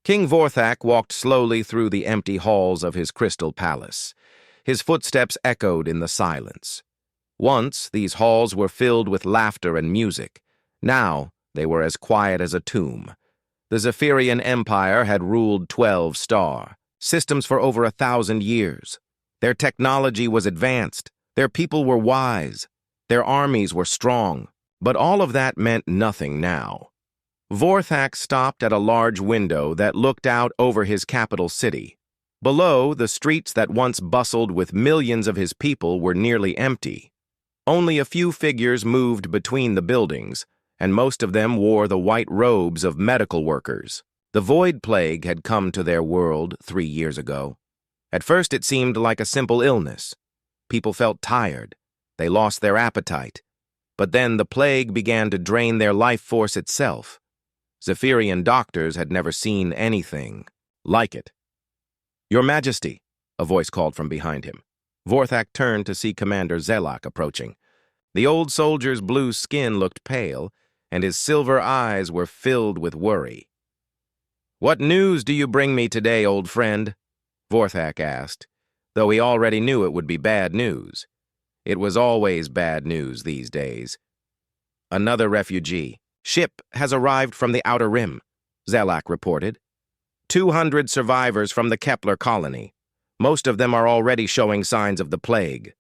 King Vorthak walked slowly through the empty halls of his crystal palace. His footsteps echoed in the silence. Once, these halls were filled with laughter and music. Now, they were as quiet as a tomb. The Zephyrian Empire had ruled 12 star, systems for over 1,000 years. Their technology was advanced. Their people were wise. Their armies were strong. But all of that meant nothing now. Vorthak stopped at a large window that looked out over his capital city. Below, the streets that once bustled with millions of his people were nearly empty. Only a few figures moved between the buildings, and most of them wore the white robes of medical workers. The Void Plague had come to their world 3 years ago. At first it seemed like a simple illness. People felt tired. They lost their appetite. But then the plague began to drain their life force itself. Zephyrian doctors had never seen anything like it. "Your Majesty," a voice called from behind him. Vorthak turned to see Commander Zelak approaching. The old soldier's blue skin looked pale, and his silver eyes were filled with worry. "What news do you bring me today, old friend?" Vorthak asked, though he already knew it would be bad news. It was always bad news these days. "Another refugee. Ship has arrived from the Outer Rim," Zelak reported. 200 survivors from the Kepler colony. Most of them are already showing signs of the plague.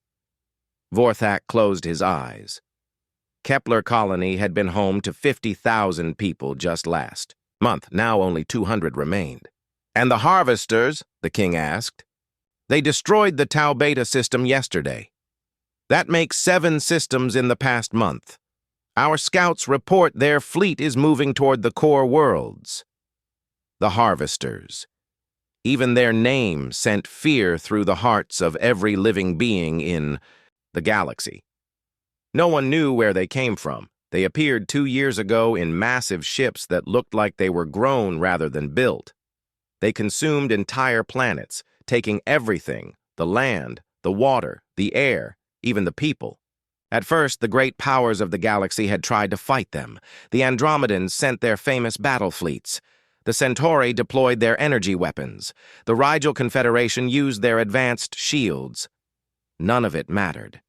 Vorthak closed his eyes. Kepler colony had been home to 50,000 people just last month. Now only 200 remained. "And the harvesters?" the king asked. "They destroyed the Tau Beta system yesterday. That makes 7 systems in the past month. Our scouts report their fleet is moving toward the core worlds." The harvesters. Even their name sent fear through the hearts of every living being in the galaxy. No one knew where they came from. They appeared 2 years ago in massive ships that looked like they were grown rather than built. They consumed entire planets, taking everything: the land, the water, the air, even the people. At first, the great powers of the galaxy had tried to fight them. The Andromedans sent their famous battle fleets. The Centauri deployed their energy weapons. The Rigel Confederation used their advanced shields. None of it mattered.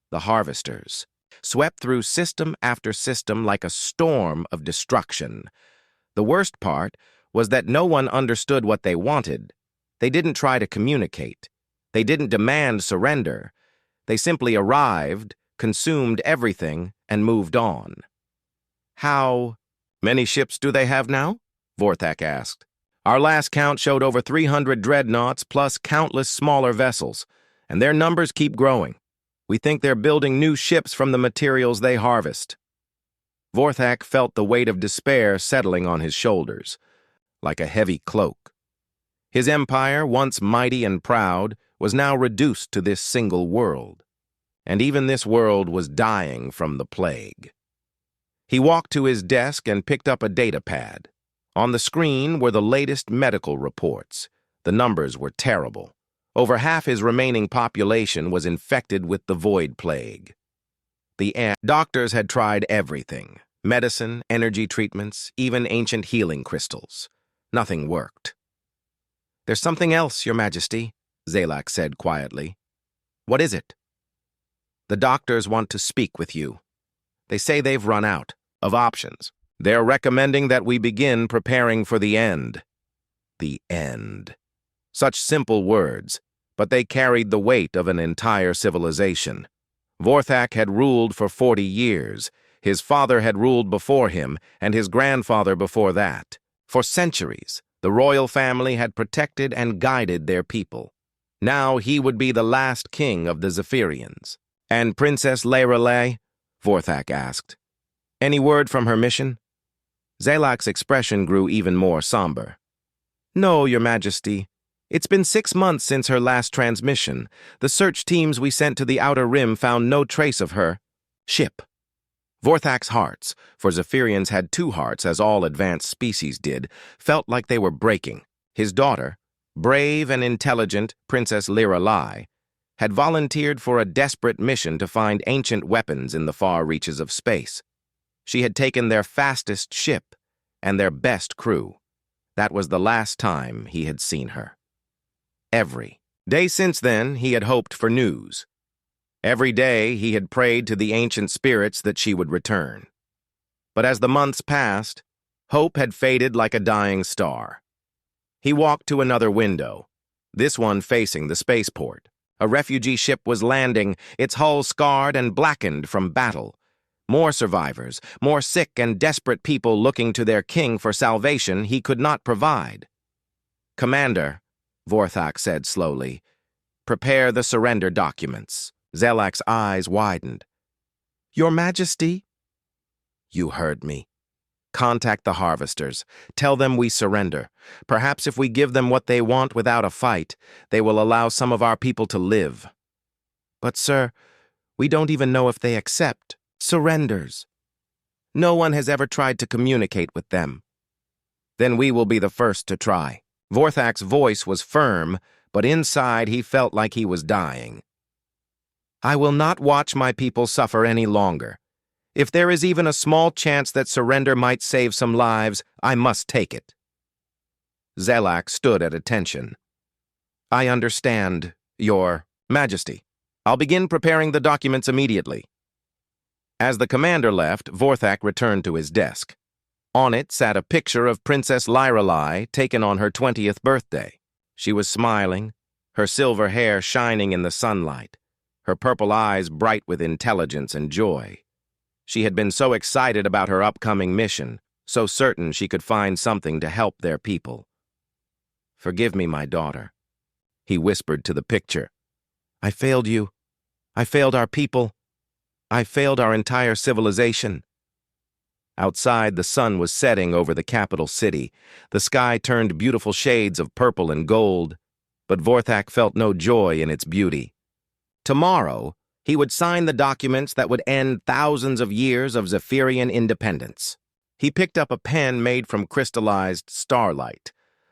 The harvesters swept through system after system like a storm of destruction. The worst part was that no one understood what they wanted. They didn't try to communicate. They didn't demand surrender. They simply arrived, consumed everything, and moved on. "How many ships do they have now?" Vorthak asked. "Our last count showed over 300 dreadnoughts plus countless smaller vessels, and their numbers keep growing. We think they're building new ships from the materials they harvest." Vorthak felt the weight of despair settling on his shoulders, like a heavy cloak. His empire, once mighty and proud, was now reduced to this single world. And even this world was dying from the plague. He walked to his desk and picked up a data pad. On the screen were the latest medical reports. The numbers were terrible. Over half his remaining population was infected with the Void Plague. The doctors had tried everything: medicine, energy treatments, even ancient healing crystals. Nothing worked. "There's something else, Your Majesty," Zelak said quietly. "What is it?" "The doctors want to speak with you. They say they've run out of options. They're recommending that we begin preparing for the end." The end. Such simple words, but they carried the weight of an entire civilization. Vorthak had ruled for 40 years. His father had ruled before him, and his grandfather before that. For centuries, the royal family had protected and guided their people. Now he would be the last king of the Zephyrians. "And Princess Lorelei?" Vorthak asked. "Any word from her mission?" Zelak's expression grew even more somber. "No, Your Majesty. It's been 6 months since her last transmission. The search teams we sent to the Outer Rim found no trace of her ship." Vorthak's hearts, for Zephyrians had 2 hearts as all advanced species did, felt like they were breaking. His daughter, brave and intelligent Princess Lorelei, had volunteered for a desperate mission to find ancient weapons in the far reaches of space. She had taken their fastest ship and their best crew. That was the last time he had seen her. Every day since then, he had hoped for news. Every day, he had prayed to the ancient spirits that she would return. But as the months passed, hope had faded like a dying star. He walked to another window, this one facing the spaceport. A refugee ship was landing, its hull scarred and blackened from battle. More survivors, more sick and desperate people looking to their king for salvation he could not provide. "Commander," Vorthak said slowly, "prepare the surrender documents." Zelak's eyes widened. "Your Majesty?" "You heard me. Contact the harvesters. Tell them we surrender. Perhaps if we give them what they want without a fight, they will allow some of our people to live." "But, sir, we don't even know if they accept surrenders. No one has ever tried to communicate with them." "Then we will be the first to try." Vorthak's voice was firm, but inside he felt like he was dying. "I will not watch my people suffer any longer. If there is even a small chance that surrender might save some lives, I must take it." Zelak stood at attention. "I understand, Your Majesty. I'll begin preparing the documents immediately." As the commander left, Vorthak returned to his desk. On it sat a picture of Princess Lyrelai taken on her 20th birthday. She was smiling, her silver hair shining in the sunlight, her purple eyes bright with intelligence and joy. She had been so excited about her upcoming mission, so certain she could find something to help their people. "Forgive me, my daughter," he whispered to the picture. "I failed you. I failed our people. I failed our entire civilization." Outside, the sun was setting over the capital city. The sky turned beautiful shades of purple and gold, but Vorthak felt no joy in its beauty. Tomorrow, he would sign the documents that would end thousands of years of Zephyrian independence. He picked up a pen made from crystallized starlight,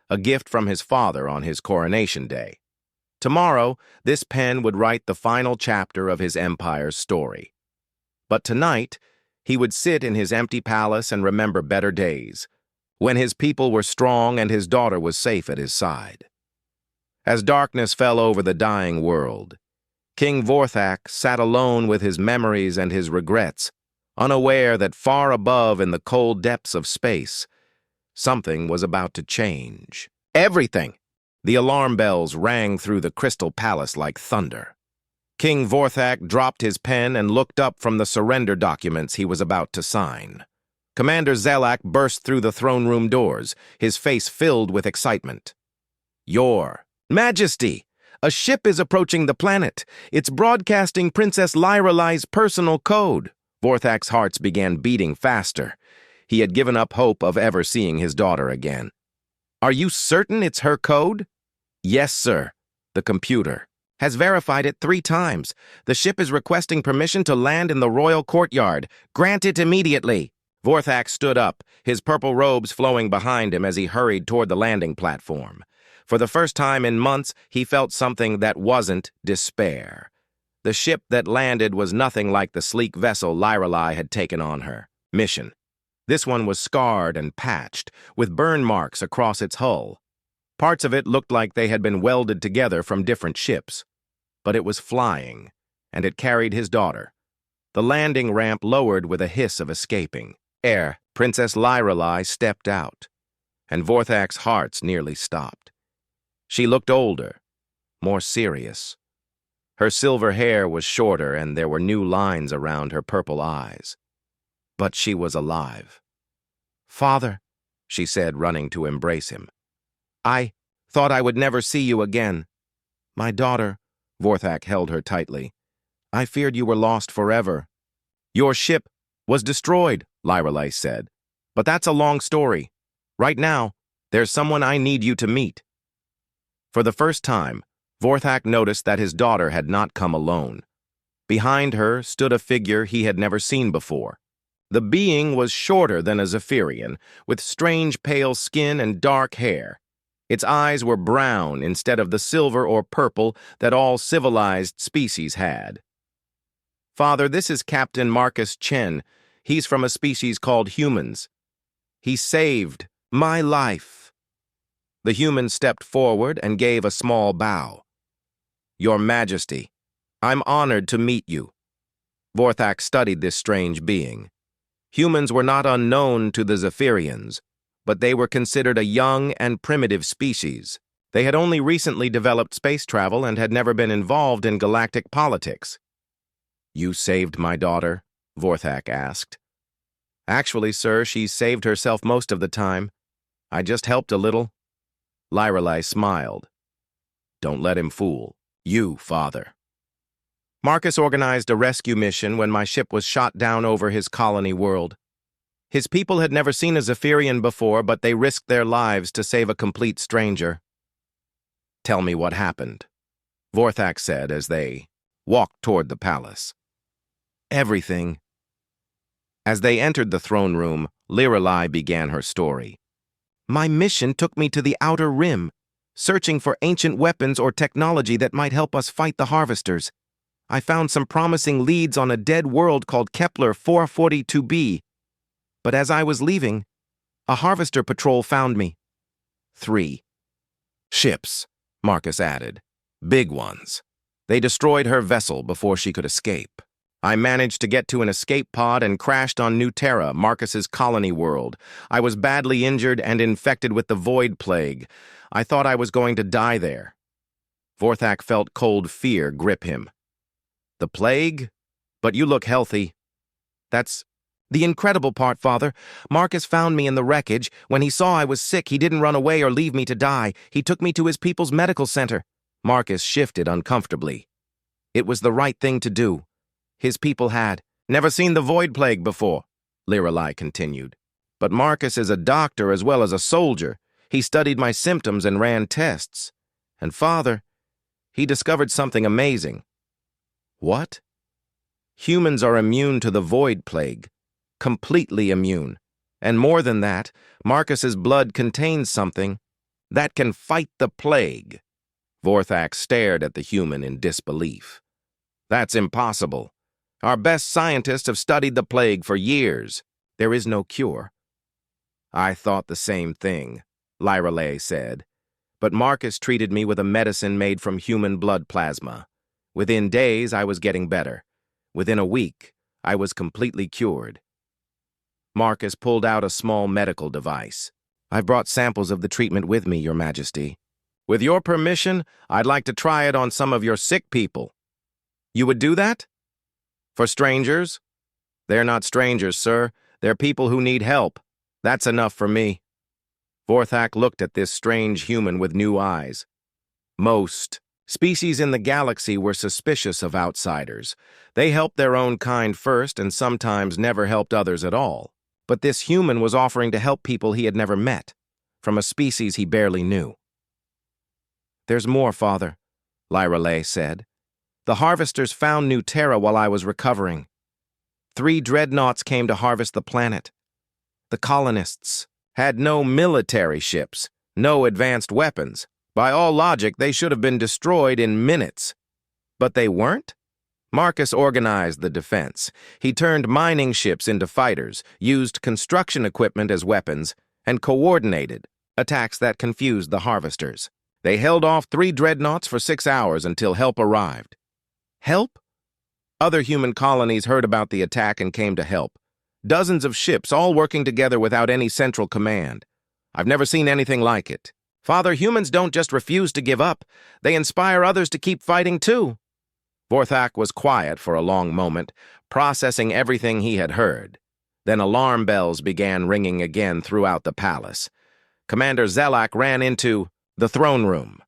a gift from his father on his coronation day. Tomorrow, this pen would write the final chapter of his empire's story. But tonight, he would sit in his empty palace and remember better days, when his people were strong and his daughter was safe at his side. As darkness fell over the dying world, King Vorthak sat alone with his memories and his regrets, unaware that far above in the cold depths of space, something was about to change. Everything! The alarm bells rang through the crystal palace like thunder. King Vorthak dropped his pen and looked up from the surrender documents he was about to sign. Commander Zelak burst through the throne room doors, his face filled with excitement. "Your Majesty! A ship is approaching the planet. It's broadcasting Princess Lyrelai's personal code." Vorthak's hearts began beating faster. He had given up hope of ever seeing his daughter again. "Are you certain it's her code?" "Yes, sir. The computer has verified it 3 times. The ship is requesting permission to land in the royal courtyard. Grant it immediately." Vorthak stood up, his purple robes flowing behind him as he hurried toward the landing platform. For the first time in months, he felt something that wasn't despair. The ship that landed was nothing like the sleek vessel Lyrelai had taken on her mission. This one was scarred and patched, with burn marks across its hull. Parts of it looked like they had been welded together from different ships. But it was flying, and it carried his daughter. The landing ramp lowered with a hiss of escaping air. Princess Lyrelai stepped out, and Vorthak's hearts nearly stopped. She looked older, more serious. Her silver hair was shorter, and there were new lines around her purple eyes. But she was alive. "Father," she said, running to embrace him. "I thought I would never see you again." "My daughter," Vorthak held her tightly. "I feared you were lost forever." "Your ship was destroyed," Lyrelai said. "But that's a long story. Right now, there's someone I need you to meet." For the first time, Vorthak noticed that his daughter had not come alone. Behind her stood a figure he had never seen before. The being was shorter than a Zephyrian, with strange pale skin and dark hair. Its eyes were brown instead of the silver or purple that all civilized species had. "Father, this is Captain Marcus Chen. He's from a species called humans. He saved my life." The human stepped forward and gave a small bow. "Your Majesty, I'm honored to meet you." Vorthak studied this strange being. Humans were not unknown to the Zephyrians, but they were considered a young and primitive species. They had only recently developed space travel and had never been involved in galactic politics. "You saved my daughter?" Vorthak asked. "Actually, sir, she saved herself most of the time. I just helped a little." Lyrelai smiled. "Don't let him fool you, father." Marcus organized a rescue mission when my ship was shot down over his colony world. His people had never seen a Zephyrian before, but they risked their lives to save a complete stranger. "Tell me what happened," Vorthak said as they walked toward the palace. "Everything." As they entered the throne room, Lyrelai began her story. "My mission took me to the Outer Rim, searching for ancient weapons or technology that might help us fight the Harvesters. I found some promising leads on a dead world called Kepler 442b. But as I was leaving, a Harvester patrol found me." 3 ships, Marcus added. "Big ones. They destroyed her vessel before she could escape. I managed to get to an escape pod and crashed on New Terra, Marcus's colony world. I was badly injured and infected with the Void Plague. I thought I was going to die there." Vorthak felt cold fear grip him. "The plague? But you look healthy." "That's the incredible part, Father. Marcus found me in the wreckage. When he saw I was sick, he didn't run away or leave me to die. He took me to his people's medical center." Marcus shifted uncomfortably. "It was the right thing to do. His people had never seen the Void Plague before," Lyrelai continued. "But Marcus is a doctor as well as a soldier. He studied my symptoms and ran tests. And Father, he discovered something amazing." "What?" "Humans are immune to the Void Plague. Completely immune. And more than that, Marcus's blood contains something that can fight the plague." Vorthak stared at the human in disbelief. "That's impossible. Our best scientists have studied the plague for years. There is no cure." "I thought the same thing," Lyrelai said. "But Marcus treated me with a medicine made from human blood plasma. Within days, I was getting better. Within a week, I was completely cured." Marcus pulled out a small medical device. "I've brought samples of the treatment with me, Your Majesty. With your permission, I'd like to try it on some of your sick people." "You would do that?" "For strangers?" "They're not strangers, sir. They're people who need help. That's enough for me." Vorthak looked at this strange human with new eyes. Most species in the galaxy were suspicious of outsiders. They helped their own kind first and sometimes never helped others at all. But this human was offering to help people he had never met, from a species he barely knew. "There's more, Father," Lyrelai said. "The Harvesters found New Terra while I was recovering. 3 dreadnoughts came to harvest the planet. The colonists had no military ships, no advanced weapons. By all logic, they should have been destroyed in minutes. But they weren't? Marcus organized the defense. He turned mining ships into fighters, used construction equipment as weapons, and coordinated attacks that confused the Harvesters. They held off 3 dreadnoughts for 6 hours until help arrived." "Help?" "Other human colonies heard about the attack and came to help. Dozens of ships all working together without any central command. I've never seen anything like it. Father, humans don't just refuse to give up. They inspire others to keep fighting too." Vorthak was quiet for a long moment, processing everything he had heard. Then alarm bells began ringing again throughout the palace. Commander Zelak ran into the throne room.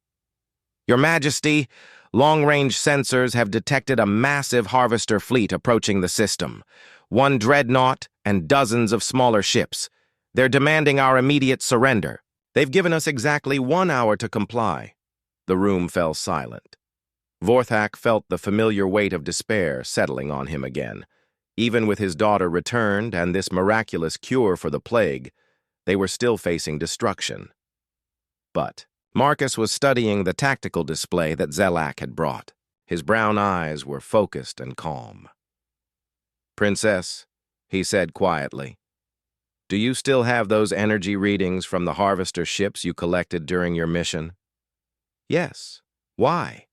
"Your Majesty, long-range sensors have detected a massive Harvester fleet approaching the system. 1 dreadnought and dozens of smaller ships. They're demanding our immediate surrender. They've given us exactly 1 hour to comply." The room fell silent. Vorthak felt the familiar weight of despair settling on him again. Even with his daughter returned and this miraculous cure for the plague, they were still facing destruction. But Marcus was studying the tactical display that Zelak had brought. His brown eyes were focused and calm. "Princess," he said quietly, Do you still have those energy readings from the harvester ships you collected during your mission? Yes. Why?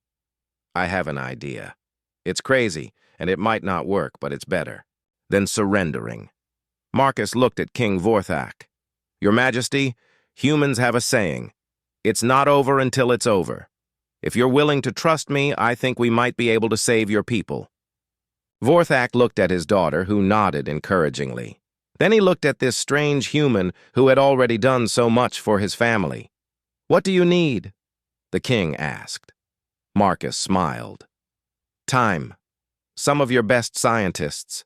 I have an idea. It's crazy, and it might not work, but it's better than surrendering. Marcus looked at King Vorthak. Your Majesty, humans have a saying. It's not over until it's over. If you're willing to trust me, I think we might be able to save your people. Vorthak looked at his daughter, who nodded encouragingly. Then he looked at this strange human who had already done so much for his family. What do you need? The king asked. Marcus smiled. Time. Some of your best scientists.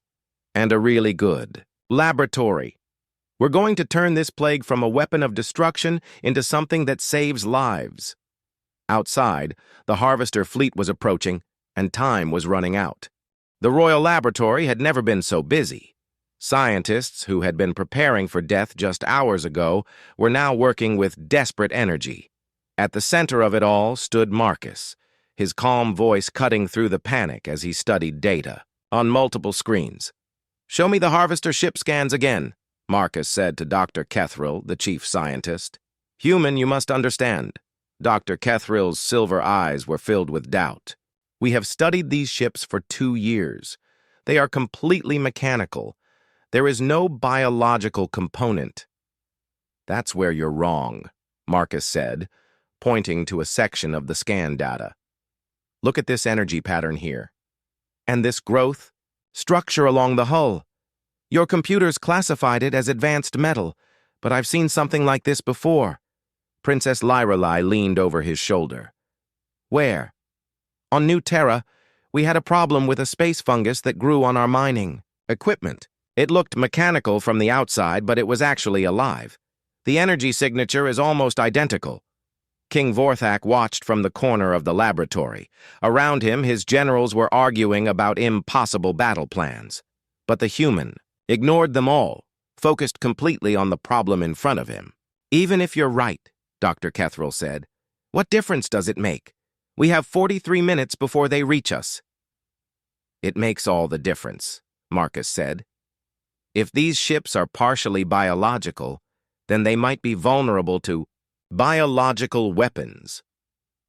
And a really good laboratory. We're going to turn this plague from a weapon of destruction into something that saves lives. Outside, the harvester fleet was approaching, and time was running out. The Royal Laboratory had never been so busy. Scientists who had been preparing for death just hours ago were now working with desperate energy. At the center of it all stood Marcus, his calm voice cutting through the panic as he studied data on multiple screens. Show me the harvester ship scans again, Marcus said to Dr. Kethril, the chief scientist. Human, you must understand. Dr. Kethril's silver eyes were filled with doubt. We have studied these ships for 2 years. They are completely mechanical. There is no biological component. That's where you're wrong, Marcus said, pointing to a section of the scan data. Look at this energy pattern here. And this growth, structure along the hull. Your computers classified it as advanced metal, but I've seen something like this before. Princess Lyrelai leaned over his shoulder. Where? On New Terra, we had a problem with a space fungus that grew on our mining equipment. It looked mechanical from the outside, but it was actually alive. The energy signature is almost identical. King Vorthak watched from the corner of the laboratory. Around him, his generals were arguing about impossible battle plans. But the human ignored them all, focused completely on the problem in front of him. Even if you're right, Dr. Kethril said, what difference does it make? We have 43 minutes before they reach us. It makes all the difference, Marcus said. If these ships are partially biological, then they might be vulnerable to biological weapons.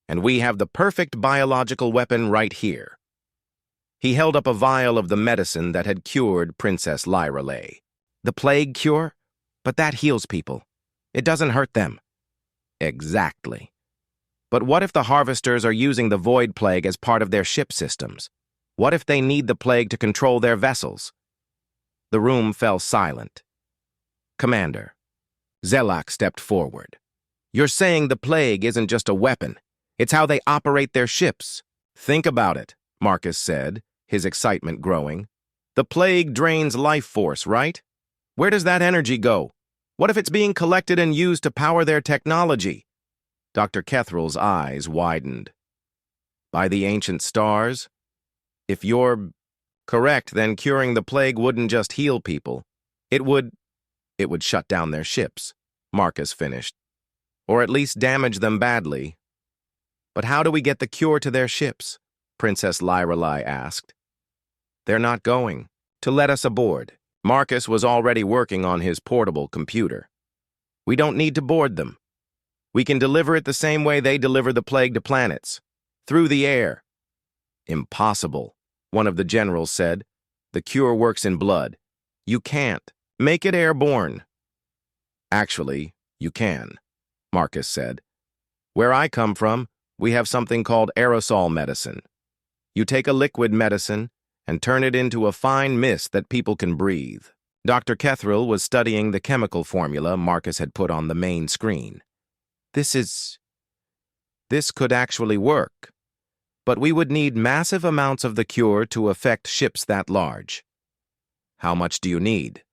And we have the perfect biological weapon right here. He held up a vial of the medicine that had cured Princess Lyrelai. The plague cure? But that heals people. It doesn't hurt them. Exactly. But what if the harvesters are using the void plague as part of their ship systems? What if they need the plague to control their vessels? The room fell silent. Commander. Zelak stepped forward. You're saying the plague isn't just a weapon. It's how they operate their ships. Think about it, Marcus said, his excitement growing. The plague drains life force, right? Where does that energy go? What if it's being collected and used to power their technology? Dr. Kethril's eyes widened. By the ancient stars? If you're correct, then curing the plague wouldn't just heal people. It would shut down their ships, Marcus finished. Or at least damage them badly. But how do we get the cure to their ships? Princess Lyrelai asked. They're not going to let us aboard. Marcus was already working on his portable computer. We don't need to board them. We can deliver it the same way they deliver the plague to planets, through the air. Impossible, one of the generals said. The cure works in blood. You can't make it airborne. Actually, you can, Marcus said. Where I come from, we have something called aerosol medicine. You take a liquid medicine and turn it into a fine mist that people can breathe. Dr. Kethril was studying the chemical formula Marcus had put on the main screen. This could actually work, but we would need massive amounts of the cure to affect ships that large. How much do you need?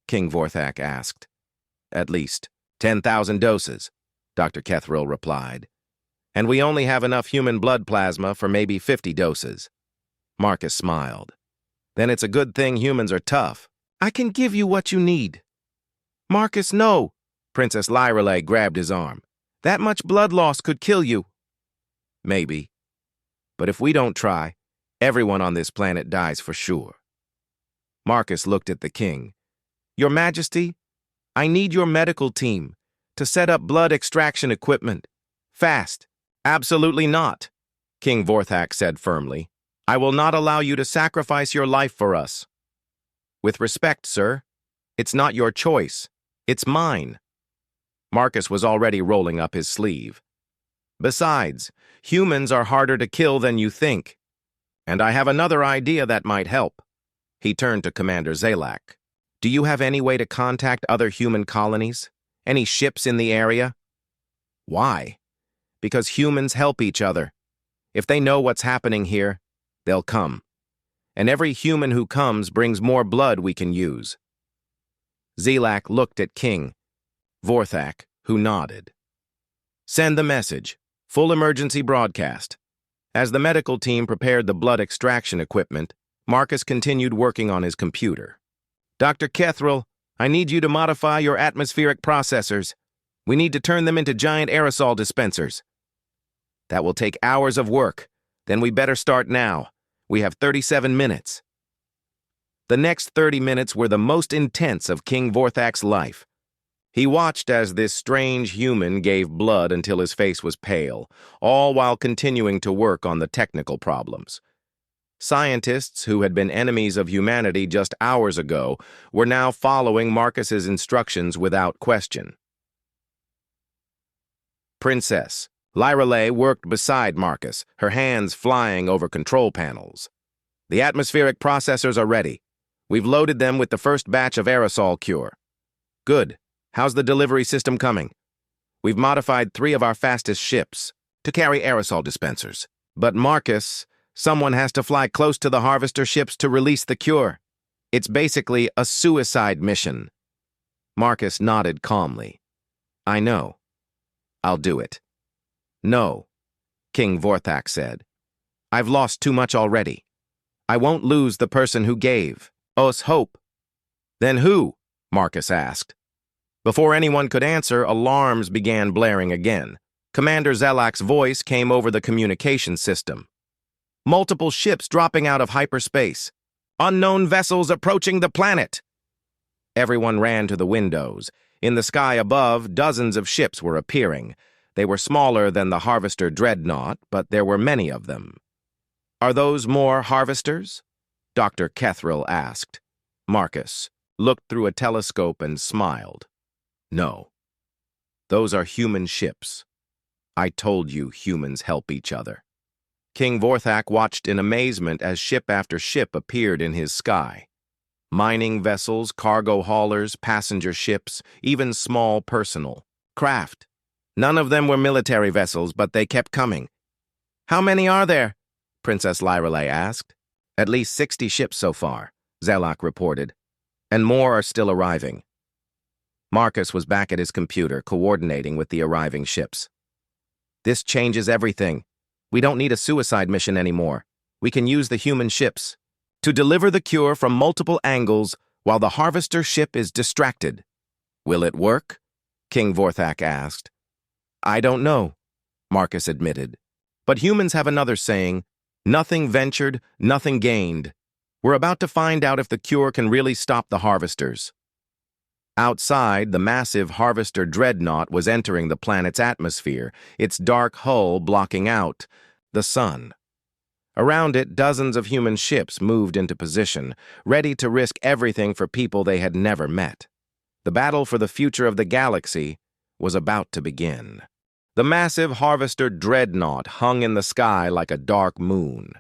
King Vorthak asked. At least 10,000 doses, Dr. Kethril replied. And we only have enough human blood plasma for maybe 50 doses. Marcus smiled. Then it's a good thing humans are tough. I can give you what you need. Marcus, no! Princess Lyrelai grabbed his arm. That much blood loss could kill you. Maybe. But if we don't try, everyone on this planet dies for sure. Marcus looked at the king. Your Majesty, I need your medical team to set up blood extraction equipment. Fast. Absolutely not, King Vorthak said firmly. I will not allow you to sacrifice your life for us. With respect, sir, it's not your choice. It's mine. Marcus was already rolling up his sleeve. Besides, humans are harder to kill than you think. And I have another idea that might help. He turned to Commander Zalak. Do you have any way to contact other human colonies? Any ships in the area? Why? Because humans help each other. If they know what's happening here, they'll come. And every human who comes brings more blood we can use. Zalak looked at King Vorthak, who nodded. Send the message. Full emergency broadcast. As the medical team prepared the blood extraction equipment, Marcus continued working on his computer. Dr. Kethril, I need you to modify your atmospheric processors. We need to turn them into giant aerosol dispensers. That will take hours of work. Then we better start now. We have 37 minutes. The next 30 minutes were the most intense of King Vorthak's life. He watched as this strange human gave blood until his face was pale, all while continuing to work on the technical problems. Scientists who had been enemies of humanity just hours ago were now following Marcus's instructions without question. Princess Lyrale worked beside Marcus, her hands flying over control panels. The atmospheric processors are ready. We've loaded them with the first batch of aerosol cure. Good. How's the delivery system coming? We've modified 3 of our fastest ships to carry aerosol dispensers. But Marcus, someone has to fly close to the harvester ships to release the cure. It's basically a suicide mission. Marcus nodded calmly. I know. I'll do it. No, King Vorthak said. I've lost too much already. I won't lose the person who gave us hope. Then who? Marcus asked. Before anyone could answer, alarms began blaring again. Commander Zalak's voice came over the communication system. Multiple ships dropping out of hyperspace. Unknown vessels approaching the planet. Everyone ran to the windows. In the sky above, dozens of ships were appearing. They were smaller than the Harvester Dreadnought, but there were many of them. Are those more Harvesters? Dr. Kethril asked. Marcus looked through a telescope and smiled. No. Those are human ships. I told you humans help each other. King Vorthak watched in amazement as ship after ship appeared in his sky. Mining vessels, cargo haulers, passenger ships, even small personal craft. None of them were military vessels, but they kept coming. How many are there? Princess Lyrale asked. At least 60 ships so far, Zalak reported, and more are still arriving. Marcus was back at his computer, coordinating with the arriving ships. This changes everything. We don't need a suicide mission anymore. We can use the human ships to deliver the cure from multiple angles while the harvester ship is distracted. Will it work? King Vorthak asked. I don't know, Marcus admitted. But humans have another saying, nothing ventured, nothing gained. We're about to find out if the cure can really stop the harvesters. Outside, the massive Harvester Dreadnought was entering the planet's atmosphere, its dark hull blocking out the sun. Around it, dozens of human ships moved into position, ready to risk everything for people they had never met. The battle for the future of the galaxy was about to begin. The massive Harvester Dreadnought hung in the sky like a dark moon.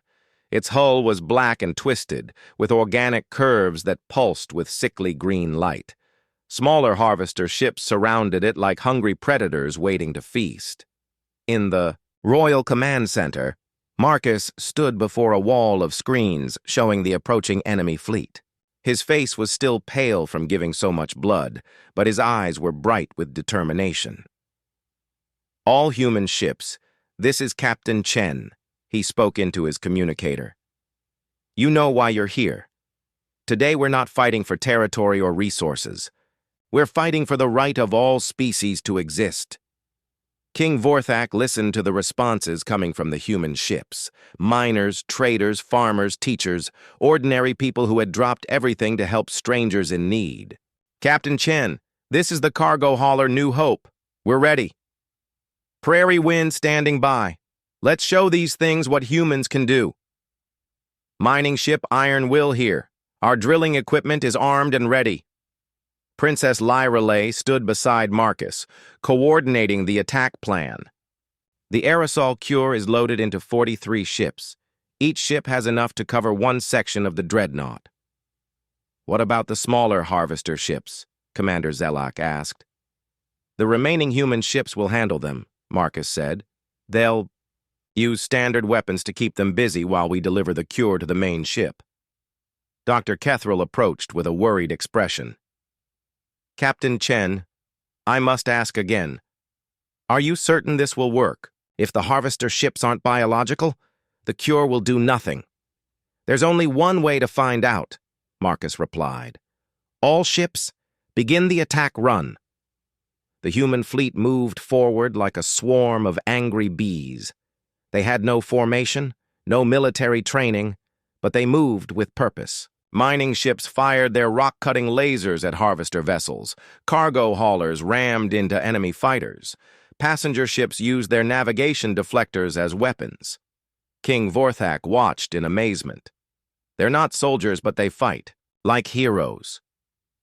Its hull was black and twisted, with organic curves that pulsed with sickly green light. Smaller harvester ships surrounded it like hungry predators waiting to feast. In the Royal Command Center, Marcus stood before a wall of screens showing the approaching enemy fleet. His face was still pale from giving so much blood, but his eyes were bright with determination. All human ships, this is Captain Chen, he spoke into his communicator. You know why you're here. Today we're not fighting for territory or resources. We're fighting for the right of all species to exist. King Vorthak listened to the responses coming from the human ships. Miners, traders, farmers, teachers, ordinary people who had dropped everything to help strangers in need. Captain Chen, This is the cargo hauler New Hope. We're ready. Prairie Wind standing by. Let's show these things what humans can do. Mining ship Iron Will here. Our drilling equipment is armed and ready. Princess Lyrelay stood beside Marcus, coordinating the attack plan. The aerosol cure is loaded into 43 ships. Each ship has enough to cover one section of the dreadnought. What about the smaller harvester ships? Commander Zelak asked. The remaining human ships will handle them, Marcus said. They'll use standard weapons to keep them busy while we deliver the cure to the main ship. Dr. Kethril approached with a worried expression. Captain Chen, I must ask again. Are you certain this will work? If the harvester ships aren't biological, the cure will do nothing. There's only one way to find out, Marcus replied. All ships, begin the attack run. The human fleet moved forward like a swarm of angry bees. They had no formation, no military training, but they moved with purpose. Mining ships fired their rock-cutting lasers at harvester vessels. Cargo haulers rammed into enemy fighters. Passenger ships used their navigation deflectors as weapons. King Vorthak watched in amazement. They're not soldiers, but they fight, like heroes.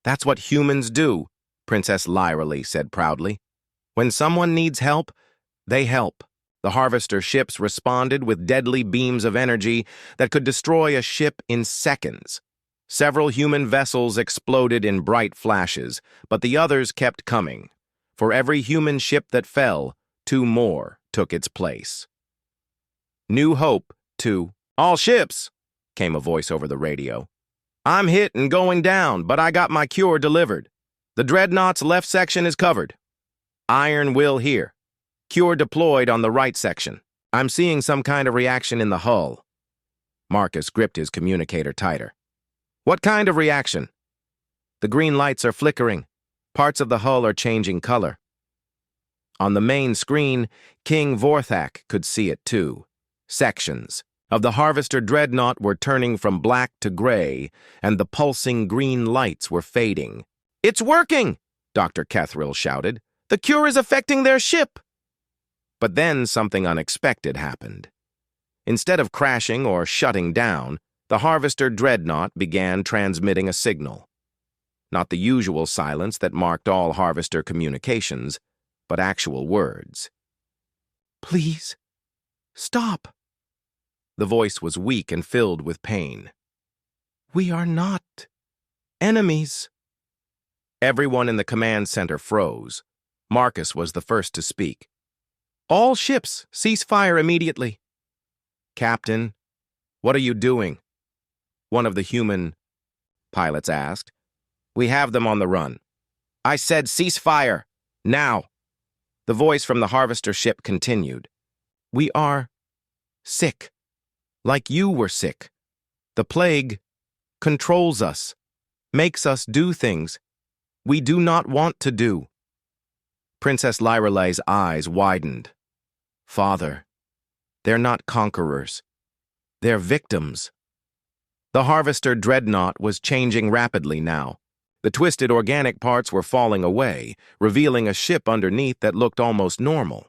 That's what humans do, Princess Lyrelay said proudly. When someone needs help, they help. The harvester ships responded with deadly beams of energy that could destroy a ship in seconds. Several human vessels exploded in bright flashes, but the others kept coming. For every human ship that fell, 2 more took its place. New Hope to all ships, came a voice over the radio. I'm hit and going down, but I got my cure delivered. The dreadnought's left section is covered. Iron Will here. Cure deployed on the right section. I'm seeing some kind of reaction in the hull. Marcus gripped his communicator tighter. What kind of reaction? The green lights are flickering. Parts of the hull are changing color. On the main screen, King Vorthak could see it too. Sections of the harvester dreadnought were turning from black to gray, and the pulsing green lights were fading. It's working! Dr. Kethril shouted. The cure is affecting their ship! But then something unexpected happened. Instead of crashing or shutting down, the harvester dreadnought began transmitting a signal. Not the usual silence that marked all harvester communications, but actual words. Please, stop. The voice was weak and filled with pain. We are not enemies. Everyone in the command center froze. Marcus was the first to speak. All ships, cease fire immediately. Captain, what are you doing? One of the human pilots asked. We have them on the run. I said cease fire, now. The voice from the harvester ship continued. We are sick, like you were sick. The plague controls us, makes us do things we do not want to do. Princess Lyrelay's eyes widened. Father, they're not conquerors. They're victims. The harvester dreadnought was changing rapidly now. The twisted organic parts were falling away, revealing a ship underneath that looked almost normal.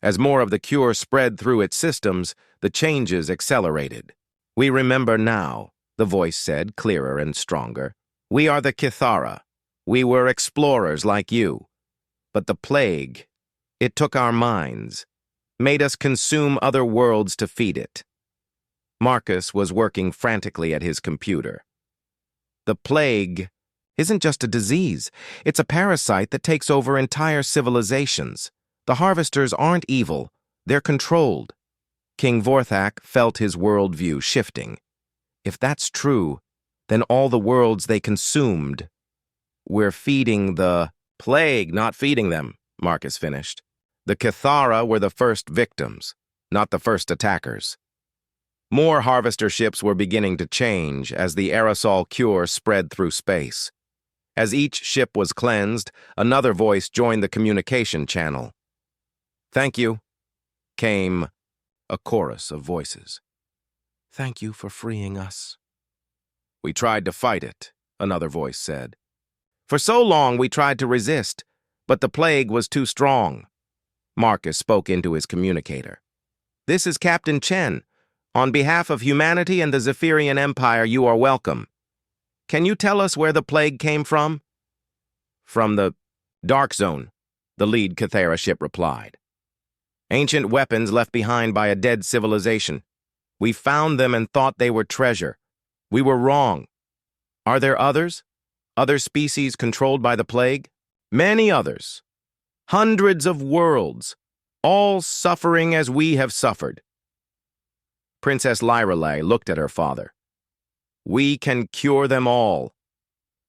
As more of the cure spread through its systems, the changes accelerated. We remember now, the voice said, clearer and stronger. We are the Kithara. We were explorers like you. But the plague, it took our minds, made us consume other worlds to feed it. Marcus was working frantically at his computer. The plague isn't just a disease. It's a parasite that takes over entire civilizations. The harvesters aren't evil. They're controlled. King Vorthak felt his worldview shifting. If that's true, then all the worlds they consumed were feeding the plague, not feeding them, Marcus finished. The Kithara were the first victims, not the first attackers. More harvester ships were beginning to change as the aerosol cure spread through space. As each ship was cleansed, another voice joined the communication channel. Thank you, came a chorus of voices. Thank you for freeing us. We tried to fight it, another voice said. For so long we tried to resist, but the plague was too strong. Marcus spoke into his communicator. This is Captain Chen. On behalf of humanity and the Zephyrian Empire, you are welcome. Can you tell us where the plague came from? From the Dark Zone, the lead Cathara ship replied. Ancient weapons left behind by a dead civilization. We found them and thought they were treasure. We were wrong. Are there others? Other species controlled by the plague? Many others. Hundreds of worlds, all suffering as we have suffered. Princess Lyrelei looked at her father. We can cure them all.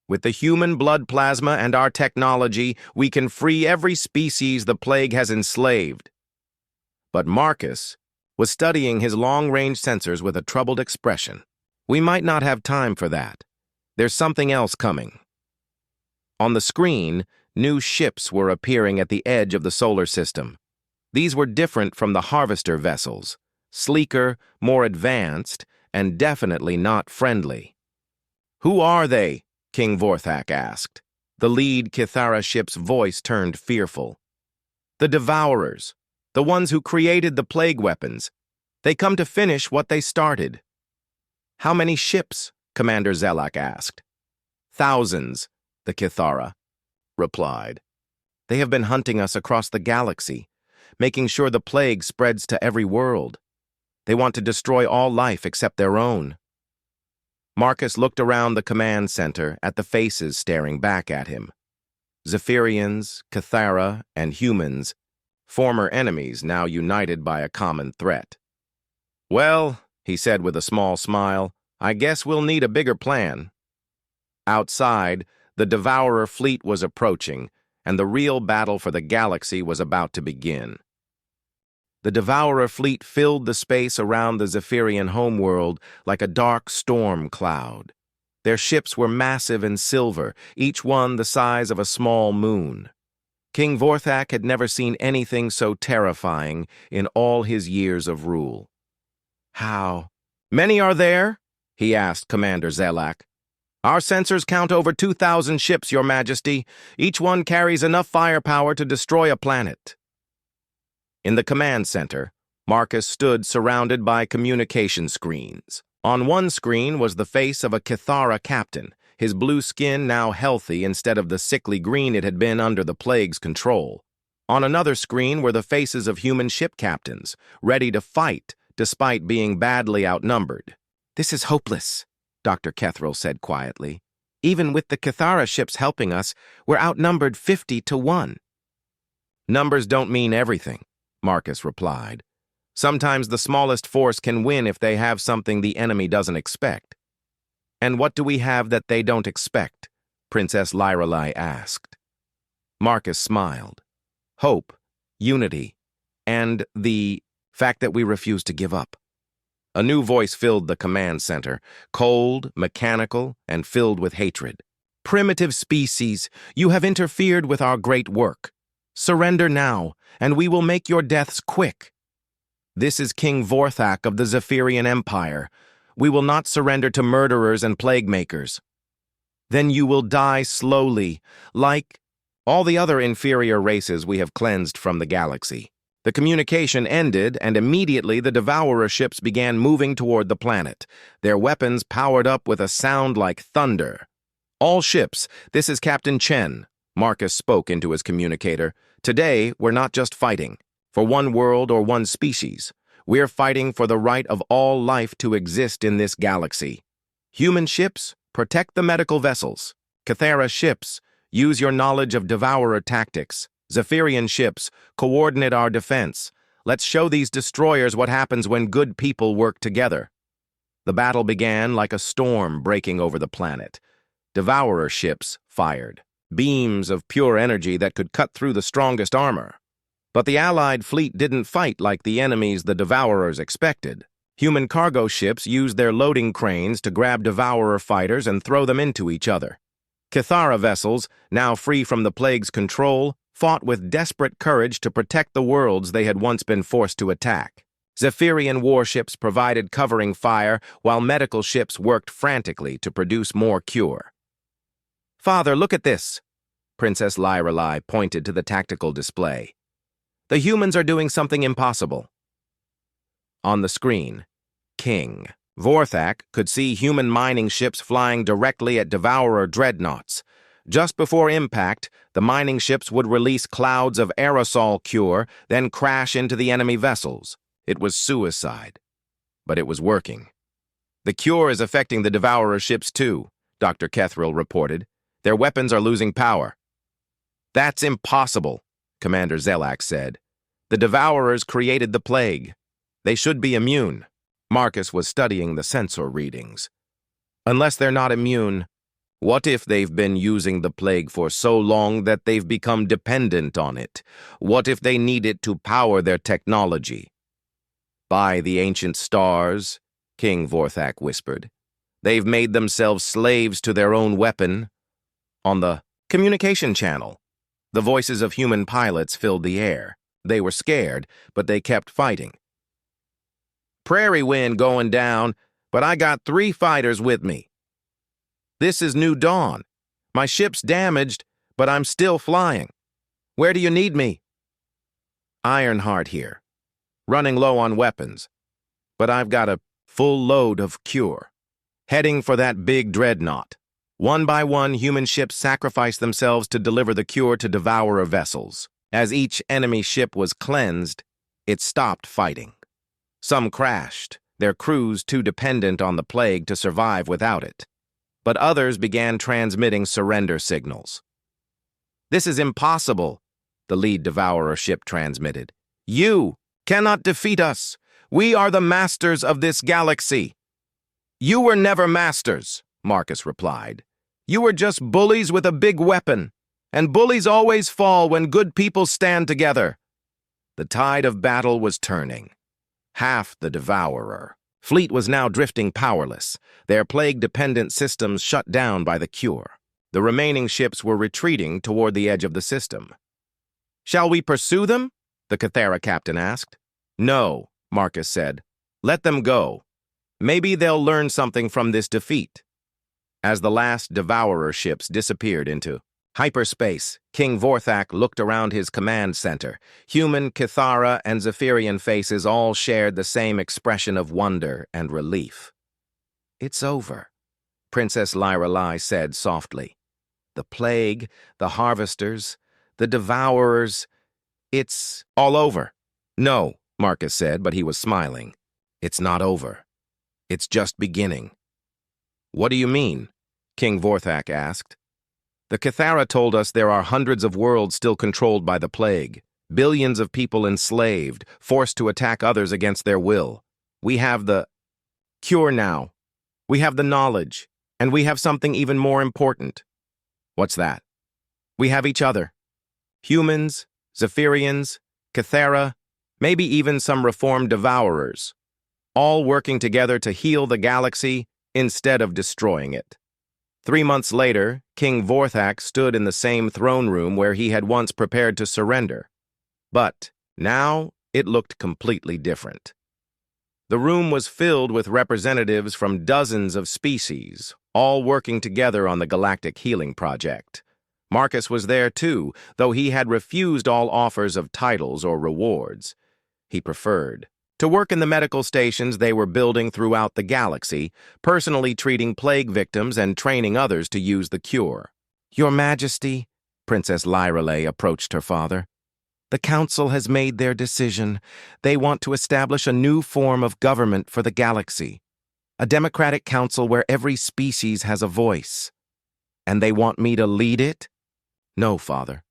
With the human blood plasma and our technology, we can free every species the plague has enslaved. But Marcus was studying his long-range sensors with a troubled expression. We might not have time for that. There's something else coming. On the screen, new ships were appearing at the edge of the solar system. These were different from the harvester vessels, sleeker, more advanced, and definitely not friendly. Who are they? King Vorthak asked. The lead Cathara ship's voice turned fearful. The devourers, the ones who created the plague weapons. They come to finish what they started. How many ships? Commander Zelak asked. Thousands, the Cathara replied. They have been hunting us across the galaxy, making sure the plague spreads to every world. They want to destroy all life except their own. Marcus looked around the command center at the faces staring back at him. Zephyrians, Cathara, and humans, former enemies now united by a common threat. Well, he said with a small smile, I guess we'll need a bigger plan. Outside, the Devourer fleet was approaching, and the real battle for the galaxy was about to begin. The Devourer fleet filled the space around the Zephyrian homeworld like a dark storm cloud. Their ships were massive and silver, each one the size of a small moon. King Vorthak had never seen anything so terrifying in all his years of rule. How many are there? He asked Commander Zelak. Our sensors count over 2,000 ships, Your Majesty. Each one carries enough firepower to destroy a planet. In the command center, Marcus stood surrounded by communication screens. On one screen was the face of a Cathara captain, his blue skin now healthy instead of the sickly green it had been under the plague's control. On another screen were the faces of human ship captains, ready to fight despite being badly outnumbered. This is hopeless, Dr. Kethril said quietly. Even with the Cathara ships helping us, we're outnumbered 50-1. Numbers don't mean everything, Marcus replied. Sometimes the smallest force can win if they have something the enemy doesn't expect. And what do we have that they don't expect? Princess Lyrelei asked. Marcus smiled. Hope, unity, and the fact that we refuse to give up. A new voice filled the command center, cold, mechanical, and filled with hatred. Primitive species, you have interfered with our great work. Surrender now, and we will make your deaths quick. This is King Vorthak of the Zephyrian Empire. We will not surrender to murderers and plague makers. Then you will die slowly, like all the other inferior races we have cleansed from the galaxy. The communication ended, and immediately the Devourer ships began moving toward the planet, their weapons powered up with a sound like thunder. All ships, this is Captain Chen, Marcus spoke into his communicator. Today, we're not just fighting for one world or one species. We're fighting for the right of all life to exist in this galaxy. Human ships, protect the medical vessels. Cathara ships, use your knowledge of Devourer tactics. Zephyrian ships, coordinate our defense. Let's show these destroyers what happens when good people work together. The battle began like a storm breaking over the planet. Devourer ships fired, beams of pure energy that could cut through the strongest armor. But the Allied fleet didn't fight like the enemies the Devourers expected. Human cargo ships used their loading cranes to grab Devourer fighters and throw them into each other. Cathara vessels, now free from the plague's control, fought with desperate courage to protect the worlds they had once been forced to attack. Zephyrian warships provided covering fire, while medical ships worked frantically to produce more cure. Father, look at this. Princess Lyrelai pointed to the tactical display. The humans are doing something impossible. On the screen, King Vorthak could see human mining ships flying directly at devourer dreadnoughts. Just before impact, the mining ships would release clouds of aerosol cure, then crash into the enemy vessels. It was suicide. But it was working. The cure is affecting the devourer ships too, Dr. Kethril reported. Their weapons are losing power. That's impossible, Commander Zelak said. The devourers created the plague. They should be immune. Marcus was studying the sensor readings. Unless they're not immune, what if they've been using the plague for so long that they've become dependent on it? What if they need it to power their technology? By the ancient stars, King Vorthak whispered. They've made themselves slaves to their own weapon. On the communication channel, the voices of human pilots filled the air. They were scared, but they kept fighting. Prairie wind going down, but I got 3 fighters with me. This is New Dawn. My ship's damaged, but I'm still flying. Where do you need me? Ironheart here. Running low on weapons, but I've got a full load of cure. Heading for that big dreadnought. One by one, human ships sacrificed themselves to deliver the cure to devourer vessels. As each enemy ship was cleansed, it stopped fighting. Some crashed, their crews too dependent on the plague to survive without it. But others began transmitting surrender signals. This is impossible, the lead devourer ship transmitted. You cannot defeat us. We are the masters of this galaxy. You were never masters, Marcus replied. You were just bullies with a big weapon, and bullies always fall when good people stand together. The tide of battle was turning. Half the devourer fleet was now drifting powerless, their plague-dependent systems shut down by the cure. The remaining ships were retreating toward the edge of the system. Shall we pursue them? The Cathara captain asked. No, Marcus said. Let them go. Maybe they'll learn something from this defeat. As the last devourer ships disappeared into hyperspace, King Vorthak looked around his command center. Human, Cathara, and Zephyrian faces all shared the same expression of wonder and relief. It's over, Princess Lyrelai said softly. The plague, the harvesters, the devourers, it's all over. No, Marcus said, but he was smiling. It's not over. It's just beginning. What do you mean? King Vorthak asked. The Cathara told us there are hundreds of worlds still controlled by the plague, billions of people enslaved, forced to attack others against their will. We have the cure now. We have the knowledge, and we have something even more important. What's that? We have each other. Humans, Zephyrians, Cathara, maybe even some reformed devourers, all working together to heal the galaxy instead of destroying it. 3 months later, King Vorthak stood in the same throne room where he had once prepared to surrender. But now it looked completely different. The room was filled with representatives from dozens of species, all working together on the Galactic Healing Project. Marcus was there too, though he had refused all offers of titles or rewards. He preferred to work in the medical stations they were building throughout the galaxy, personally treating plague victims and training others to use the cure. Your Majesty, Princess Lyrelai approached her father. The Council has made their decision. They want to establish a new form of government for the galaxy, a democratic council where every species has a voice. And they want me to lead it? No, Father.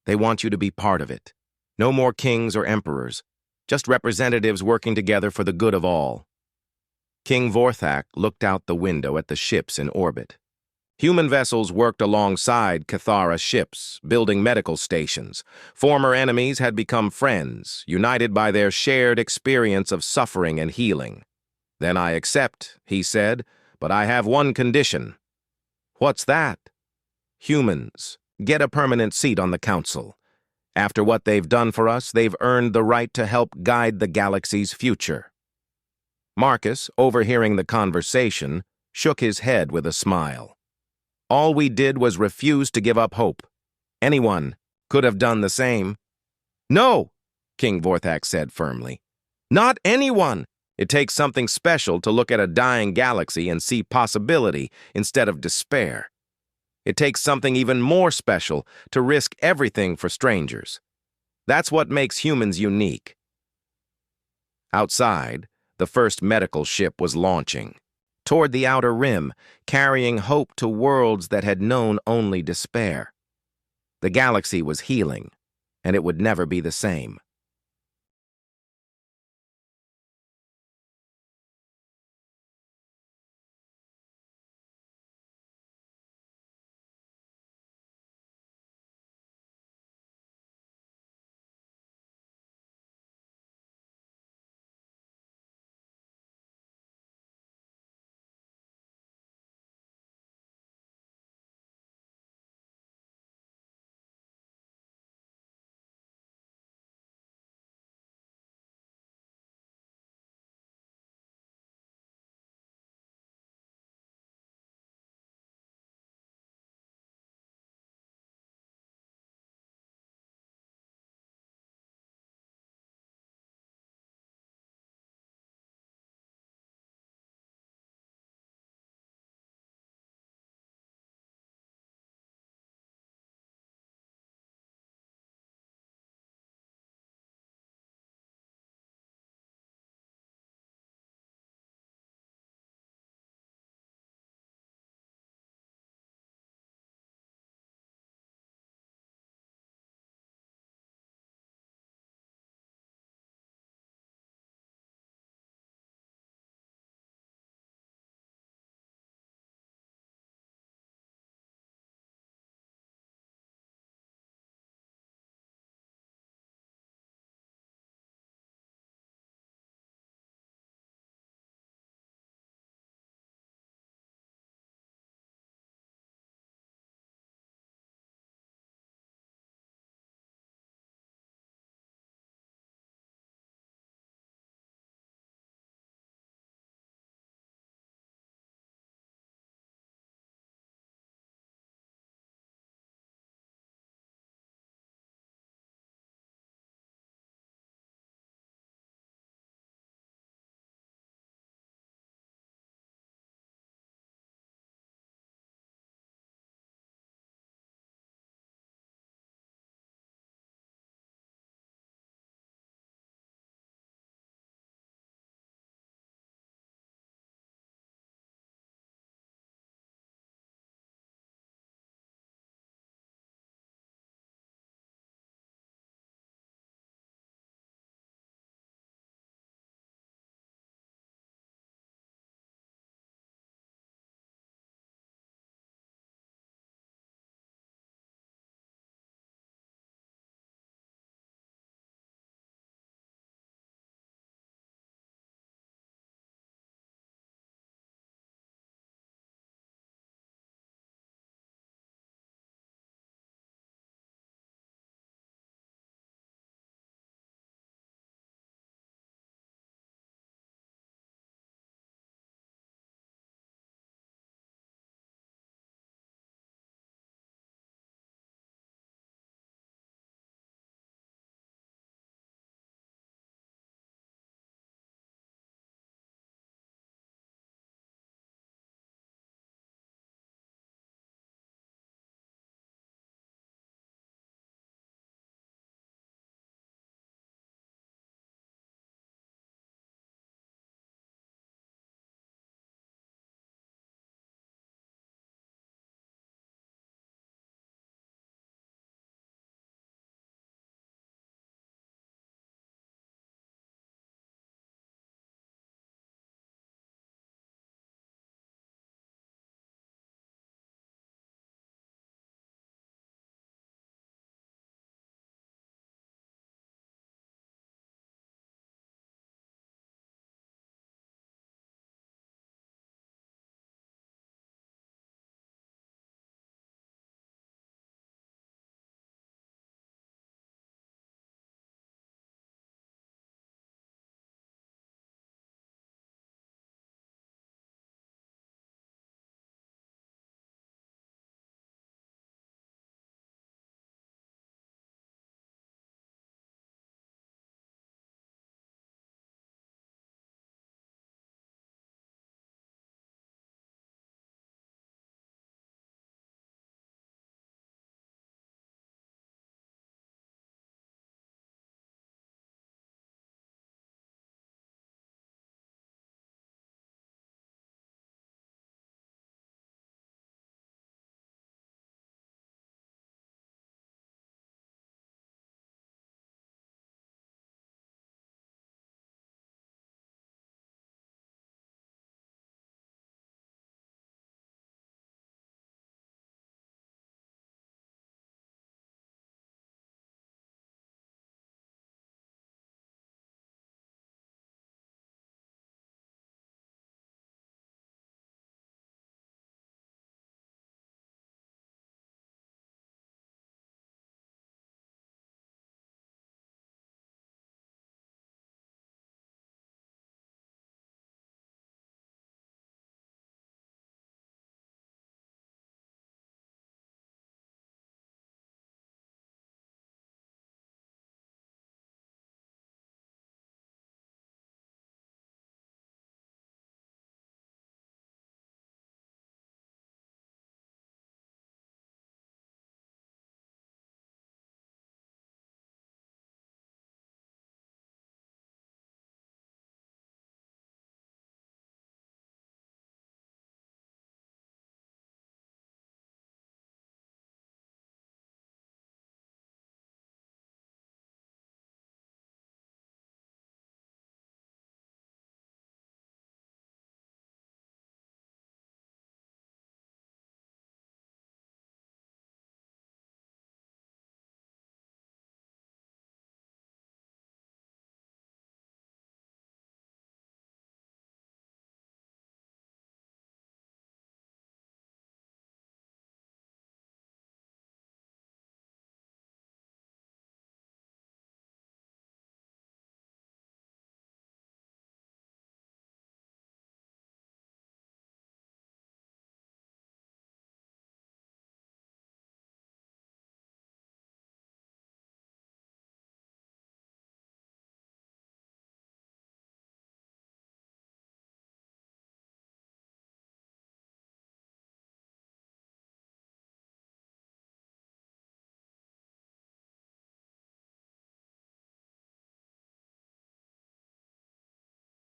They want you to be part of it. No more kings or emperors. Just representatives working together for the good of all. King Vorthak looked out the window at the ships in orbit. Human vessels worked alongside Cathara ships, building medical stations. Former enemies had become friends, united by their shared experience of suffering and healing. Then I accept, he said, but I have one condition. What's that? Humans, get a permanent seat on the council. After what they've done for us, they've earned the right to help guide the galaxy's future. Marcus, overhearing the conversation, shook his head with a smile. All we did was refuse to give up hope. Anyone could have done the same. No, King Vorthak said firmly. Not anyone. It takes something special to look at a dying galaxy and see possibility instead of despair. It takes something even more special to risk everything for strangers. That's what makes humans unique. Outside, the first medical ship was launching toward the outer rim, carrying hope to worlds that had known only despair. The galaxy was healing, and it would never be the same.